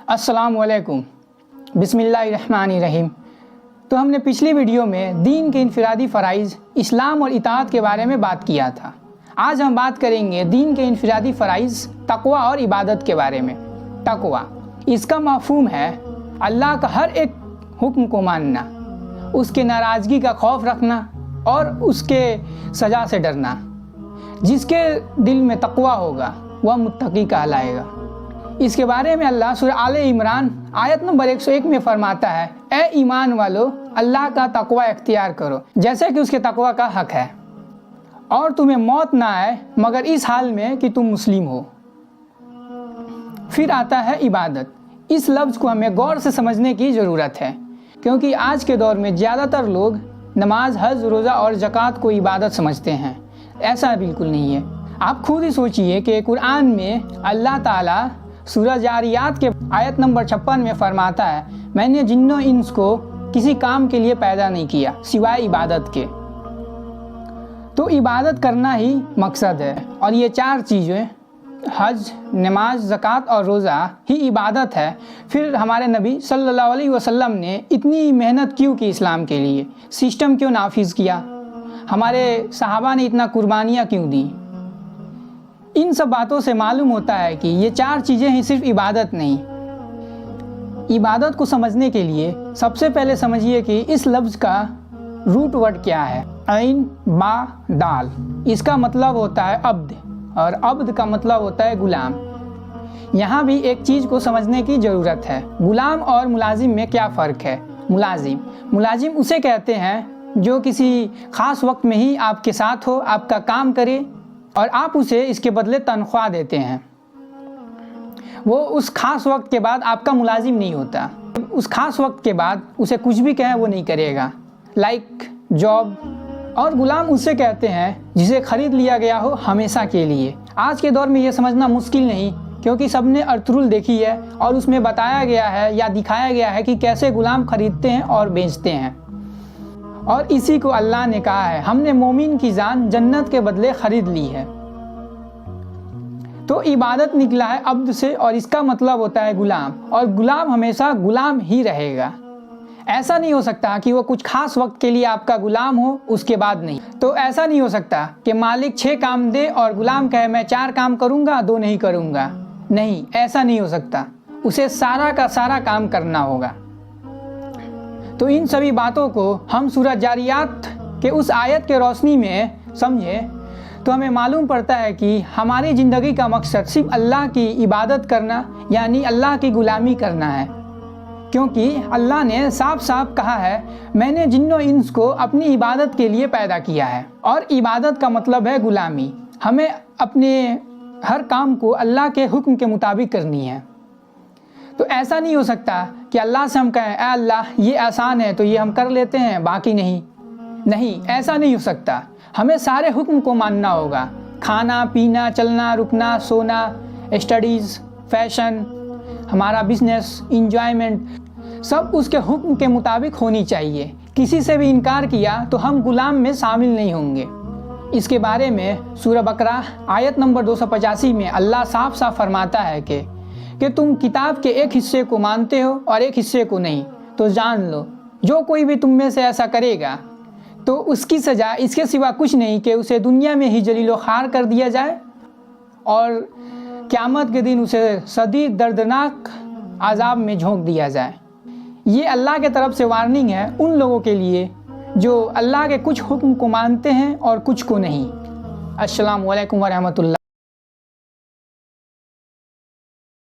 السلام علیکم، بسم اللہ الرحمن الرحیم۔ تو ہم نے پچھلی ویڈیو میں دین کے انفرادی فرائض، اسلام اور اطاعت کے بارے میں بات کیا تھا۔ آج ہم بات کریں گے دین کے انفرادی فرائض، تقوی اور عبادت کے بارے میں۔ تقوی، اس کا مفہوم ہے اللہ کا ہر ایک حکم کو ماننا، اس کے ناراضگی کا خوف رکھنا اور اس کے سزا سے ڈرنا۔ جس کے دل میں تقوی ہوگا وہ متقی کہلائے گا۔ اس کے بارے میں اللہ سورہ آل عمران آیت نمبر 101 میں فرماتا ہے، اے ایمان والو، اللہ کا تقوی اختیار کرو جیسے کہ اس کے تقوی کا حق ہے، اور تمہیں موت نہ آئے مگر اس حال میں کہ تم مسلم ہو۔ پھر آتا ہے عبادت۔ اس لفظ کو ہمیں غور سے سمجھنے کی ضرورت ہے، کیونکہ آج کے دور میں زیادہ تر لوگ نماز، حج، روزہ اور زکوٰۃ کو عبادت سمجھتے ہیں۔ ایسا بالکل نہیں ہے۔ آپ خود ہی سوچئے کہ قرآن میں اللہ تعالیٰ سورہ جاریات کے آیت نمبر 56 میں فرماتا ہے، میں نے جن و انس کو کسی کام کے لیے پیدا نہیں کیا سوائے عبادت کے۔ تو عبادت کرنا ہی مقصد ہے، اور یہ چار چیزیں، حج، نماز، زکوٰۃ اور روزہ ہی عبادت ہے۔ پھر ہمارے نبی صلی اللہ علیہ وسلم نے اتنی محنت کیوں کی اسلام کے لیے، سسٹم کیوں نافذ کیا، ہمارے صحابہ نے اتنا قربانیاں کیوں دیں۔ ان سب باتوں سے معلوم ہوتا ہے کہ یہ چار چیزیں ہی صرف عبادت نہیں۔ عبادت کو سمجھنے کے لیے سب سے پہلے سمجھیے کہ اس لفظ کا روٹ ورڈ کیا ہے۔ عین با دال، اس کا مطلب ہوتا ہے عبد، اور عبد کا مطلب ہوتا ہے غلام۔ یہاں بھی ایک چیز کو سمجھنے کی ضرورت ہے، غلام اور ملازم میں کیا فرق ہے۔ ملازم اسے کہتے ہیں جو کسی خاص وقت میں ہی آپ کے ساتھ ہو، آپ کا کام کرے اور آپ اسے اس کے بدلے تنخواہ دیتے ہیں۔ وہ اس خاص وقت کے بعد آپ کا ملازم نہیں ہوتا۔ اس خاص وقت کے بعد اسے کچھ بھی کہیں وہ نہیں کرے گا، لائک جاب۔ اور غلام اسے کہتے ہیں جسے خرید لیا گیا ہو ہمیشہ کے لیے۔ آج کے دور میں یہ سمجھنا مشکل نہیں، کیونکہ سب نے ارطغرل دیکھی ہے اور اس میں بتایا گیا ہے یا دکھایا گیا ہے کہ کیسے غلام خریدتے ہیں اور بیچتے ہیں۔ اور اسی کو اللہ نے کہا ہے، ہم نے مومن کی جان جنت کے بدلے خرید لی ہے۔ تو عبادت نکلا ہے عبد سے، اور اس کا مطلب ہوتا ہے غلام، اور غلام ہمیشہ غلام ہی رہے گا۔ ایسا نہیں ہو سکتا کہ وہ کچھ خاص وقت کے لیے آپ کا غلام ہو، اس کے بعد نہیں۔ تو ایسا نہیں ہو سکتا کہ مالک 6 کام دے اور غلام کہے میں 4 کام کروں گا، 2 نہیں کروں گا۔ نہیں، ایسا نہیں ہو سکتا، اسے سارا کا سارا کام کرنا ہوگا۔ تو ان سبھی باتوں کو ہم سورہ جاریات کے اس آیت کے روشنی میں سمجھیں تو ہمیں معلوم پڑتا ہے کہ ہماری زندگی کا مقصد صرف اللہ کی عبادت کرنا، یعنی اللہ کی غلامی کرنا ہے، کیونکہ اللہ نے صاف صاف کہا ہے، میں نے جن و انس کو اپنی عبادت کے لیے پیدا کیا ہے۔ اور عبادت کا مطلب ہے غلامی۔ ہمیں اپنے ہر کام کو اللہ کے حکم کے مطابق کرنی ہے۔ تو ایسا نہیں ہو سکتا کہ اللہ سے ہم کہیں، اے اللہ یہ آسان ہے تو یہ ہم کر لیتے ہیں، باقی نہیں، ایسا نہیں ہو سکتا۔ ہمیں سارے حکم کو ماننا ہوگا، کھانا، پینا، چلنا، رکنا، سونا، اسٹڈیز، فیشن، ہمارا بزنس، انجوائمنٹ، سب اس کے حکم کے مطابق ہونی چاہیے۔ کسی سے بھی انکار کیا تو ہم غلام میں شامل نہیں ہوں گے۔ اس کے بارے میں سورہ بقرہ آیت نمبر 285 میں اللہ صاف صاف فرماتا ہے کہ تم کتاب کے ایک حصے کو مانتے ہو اور ایک حصے کو نہیں، تو جان لو جو کوئی بھی تم میں سے ایسا کرے گا تو اس کی سزا اس کے سوا کچھ نہیں کہ اسے دنیا میں ہی ذلیل و خوار کر دیا جائے، اور قیامت کے دن اسے شدید دردناک عذاب میں جھونک دیا جائے۔ یہ اللہ کے طرف سے وارننگ ہے ان لوگوں کے لیے جو اللہ کے کچھ حکم کو مانتے ہیں اور کچھ کو نہیں۔ السلام علیکم ورحمۃ اللہ۔